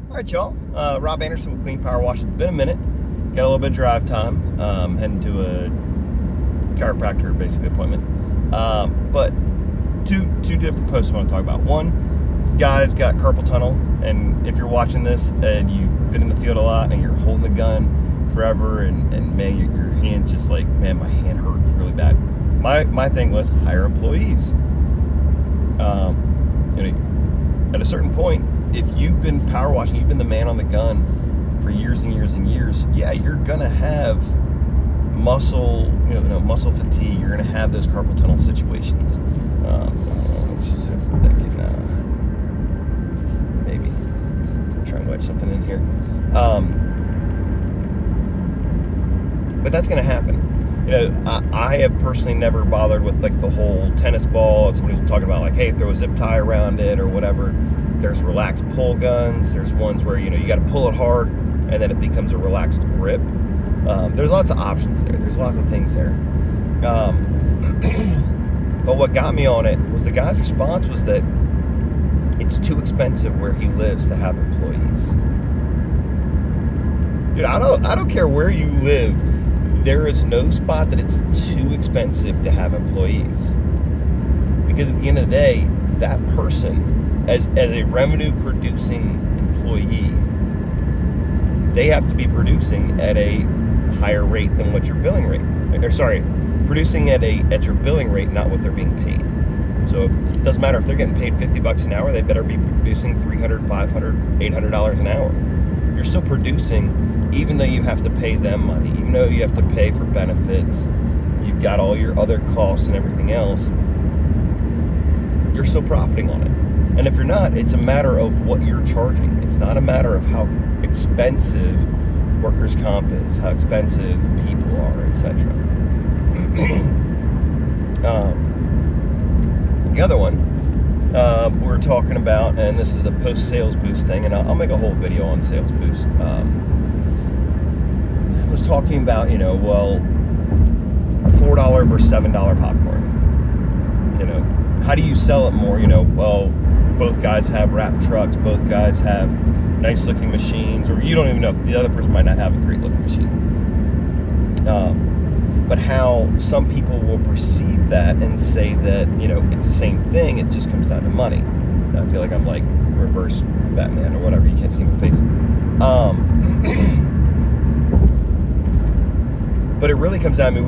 All right, y'all. Rob Anderson with Clean Power Wash. It's been a minute. Got a little bit of drive time. Heading to a chiropractor, basically, appointment. But two different posts I want to talk about. One, guy's got carpal tunnel, and if you're watching this and you've been in the field a lot and you're holding the gun forever, and man, your hand's just like, man, my hand hurts really bad. My thing was hire employees. At a certain point, if you've been power washing, you've been the man on the gun for years and years and years, yeah, you're gonna have muscle fatigue. You're gonna have those carpal tunnel situations. Let's just hope that can maybe try and wedge something in here. But that's gonna happen. I have personally never bothered with like the whole tennis ball. And somebody was talking about like, hey, throw a zip tie around it or whatever. There's relaxed pull guns. There's ones where you got to pull it hard and then it becomes a relaxed grip. There's lots of options there. There's lots of things there. But what got me on it was the guy's response was that it's too expensive where he lives to have employees. Dude, I don't care where you live. There is no spot that it's too expensive to have employees. Because at the end of the day, that person, as a revenue producing employee, they have to be producing at a higher rate than what your billing rate. Or sorry, producing at your billing rate, not what they're being paid. So it doesn't matter if they're getting paid $50 an hour, they better be producing $300, $500, $800 an hour. You're still producing, even though you have to pay them money, even though you have to pay for benefits, you've got all your other costs and everything else, you're still profiting on it. And if you're not, it's a matter of what you're charging. It's not a matter of how expensive workers' comp is, how expensive people are, etc. The other one we're talking about, and this is a post-sales boost thing, and I'll make a whole video on sales boost. Was talking about, well, $4 versus $7 popcorn. How do you sell it more? Well, both guys have wrapped trucks, both guys have nice looking machines, or you don't even know if the other person might not have a great looking machine. But how some people will perceive that and say that, it's the same thing, it just comes down to money. And I feel like I'm like reverse Batman or whatever, you can't see my face. But it really comes down to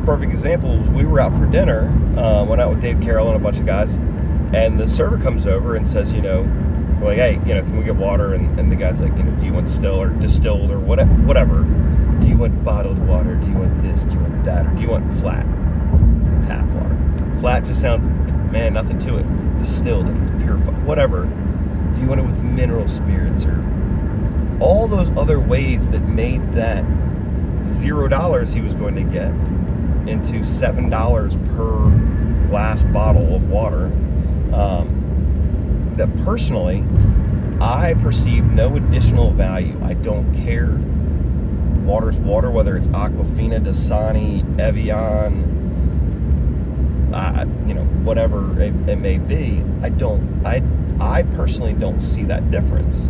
perfect example, we were out for dinner, went out with Dave Carroll and a bunch of guys, and the server comes over and says, we're like, hey, can we get water? And the guy's like, do you want still or distilled or whatever? Do you want bottled water? Do you want this? Do you want that? Or do you want flat tap water? Flat just sounds, man, nothing to it. Distilled, like it's purified, whatever. Do you want it with mineral spirits or all those other ways that made that $0 he was going to get into $7 per glass bottle of water, that personally I perceive no additional value. I don't care. Water's water, whether it's Aquafina, Dasani, Evian, whatever it may be. I personally don't see that difference.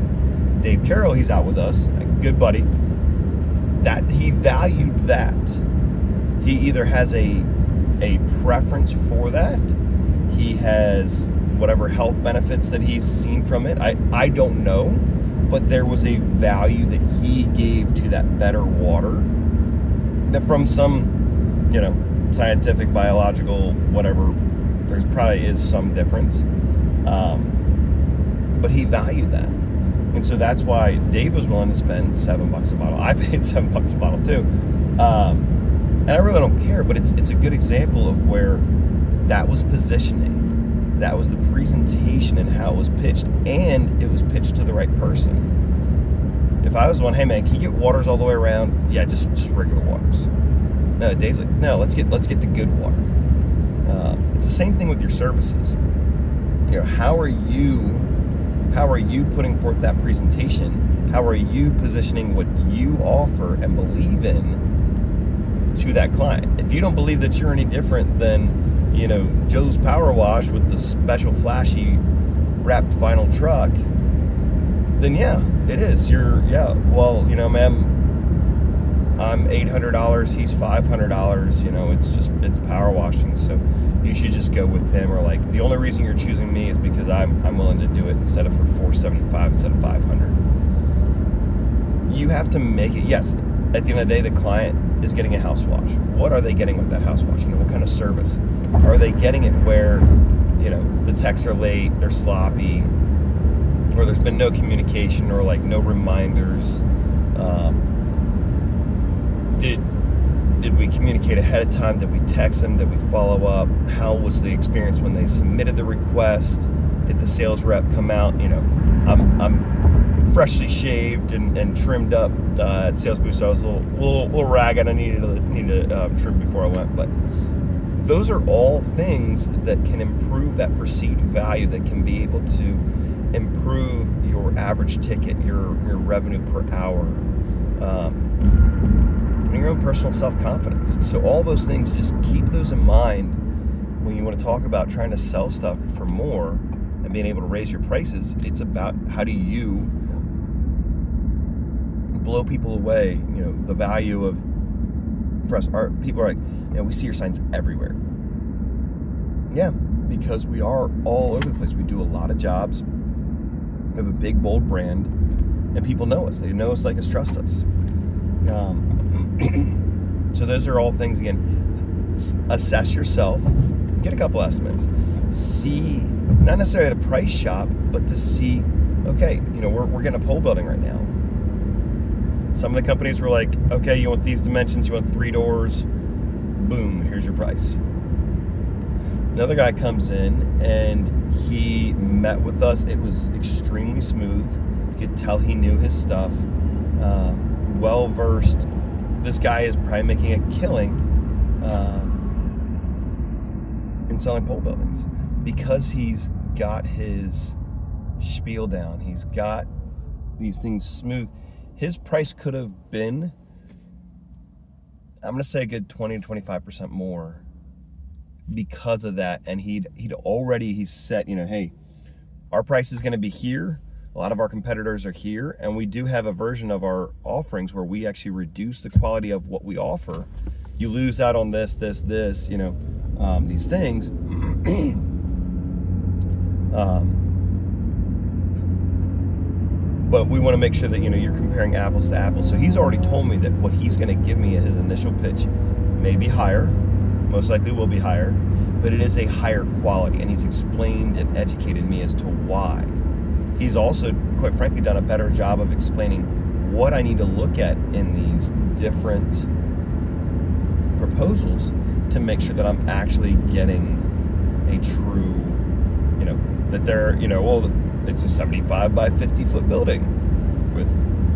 Dave Carroll, he's out with us, a good buddy, that he valued that. He either has a preference for that, he has whatever health benefits that he's seen from it. I don't know, but there was a value that he gave to that better water that from some, scientific, biological, whatever, there's probably is some difference. But he valued that. And so that's why Dave was willing to spend $7 a bottle. I paid $7 a bottle too. And I really don't care, but it's a good example of where that was positioning. That was the presentation and how it was pitched, and it was pitched to the right person. If I was one, hey man, can you get waters all the way around? Yeah, just regular waters. No, Dave's like, no, let's get the good water. It's the same thing with your services. How are you putting forth that presentation? How are you positioning what you offer and believe in to that client? If you don't believe that you're any different than, Joe's Power Wash with the special flashy wrapped vinyl truck, then yeah, it is. Well, ma'am, I'm $800, he's $500, it's power washing, so you should just go with him. Or like, the only reason you're choosing me is because I'm willing to do it instead of for $475 instead of $500. You have to make it, yes, at the end of the day, the client is getting a house wash. What are they getting with that house wash? What kind of service? Are they getting it where, the texts are late, they're sloppy, or there's been no communication, or like no reminders? Did we communicate ahead of time? Did we text them? Did we follow up? How was the experience when they submitted the request? Did the sales rep come out? I'm freshly shaved and trimmed up at Sales Boost, so I was a little ragged. I needed to trim before I went, but those are all things that can improve that perceived value, that can be able to improve your average ticket, your revenue per hour, and your own personal self-confidence. So all those things, just keep those in mind when you want to talk about trying to sell stuff for more and being able to raise your prices. It's about, how do you blow people away? The value of, for us, people are like, we see your signs everywhere. Yeah, because we are all over the place. We do a lot of jobs. We have a big, bold brand, and people know us. They know us, like us, trust us. So those are all things, again, assess yourself, get a couple estimates, see, not necessarily at a price shop, but to see, okay, we're getting a pole building right now. Some of the companies were like, okay, you want these dimensions, you want 3 doors, boom, here's your price. Another guy comes in and he met with us. It was extremely smooth. You could tell he knew his stuff. Well versed. This guy is probably making a killing in selling pole buildings because he's got his spiel down. He's got these things smooth. His price could have been, I'm going to say, a good 20 to 25% more because of that. And he's set, hey, our price is going to be here. A lot of our competitors are here, and we do have a version of our offerings where we actually reduce the quality of what we offer. You lose out on this, these things. But we want to make sure that, you're comparing apples to apples. So he's already told me that what he's going to give me at his initial pitch may be higher, most likely will be higher, but it is a higher quality, and he's explained and educated me as to why. He's also, quite frankly, done a better job of explaining what I need to look at in these different proposals to make sure that I'm actually getting a true, that they're, it's a 75 by 50 foot building with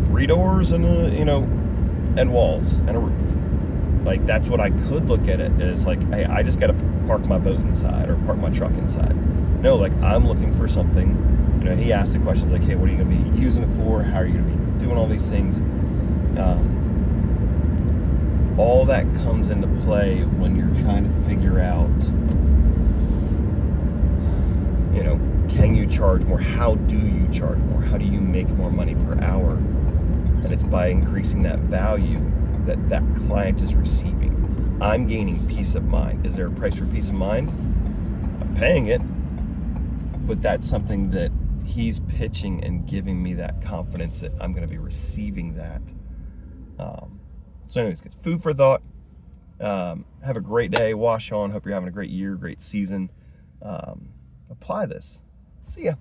3 doors and and walls and a roof. Like, that's what I could look at it as, like, hey, I just got to park my boat inside or park my truck inside. No, like, I'm looking for something. He asked the questions like, hey, what are you going to be using it for? How are you going to be doing all these things? All that comes into play when you're trying to figure out, can you charge more? How do you charge more? How do you make more money per hour? And it's by increasing that value that client is receiving. I'm gaining peace of mind. Is there a price for peace of mind? I'm paying it, but that's something that he's pitching and giving me that confidence that I'm going to be receiving that. So anyways, food for thought. Have a great day. Wash on. Hope you're having a great year, great season. Apply this. See ya.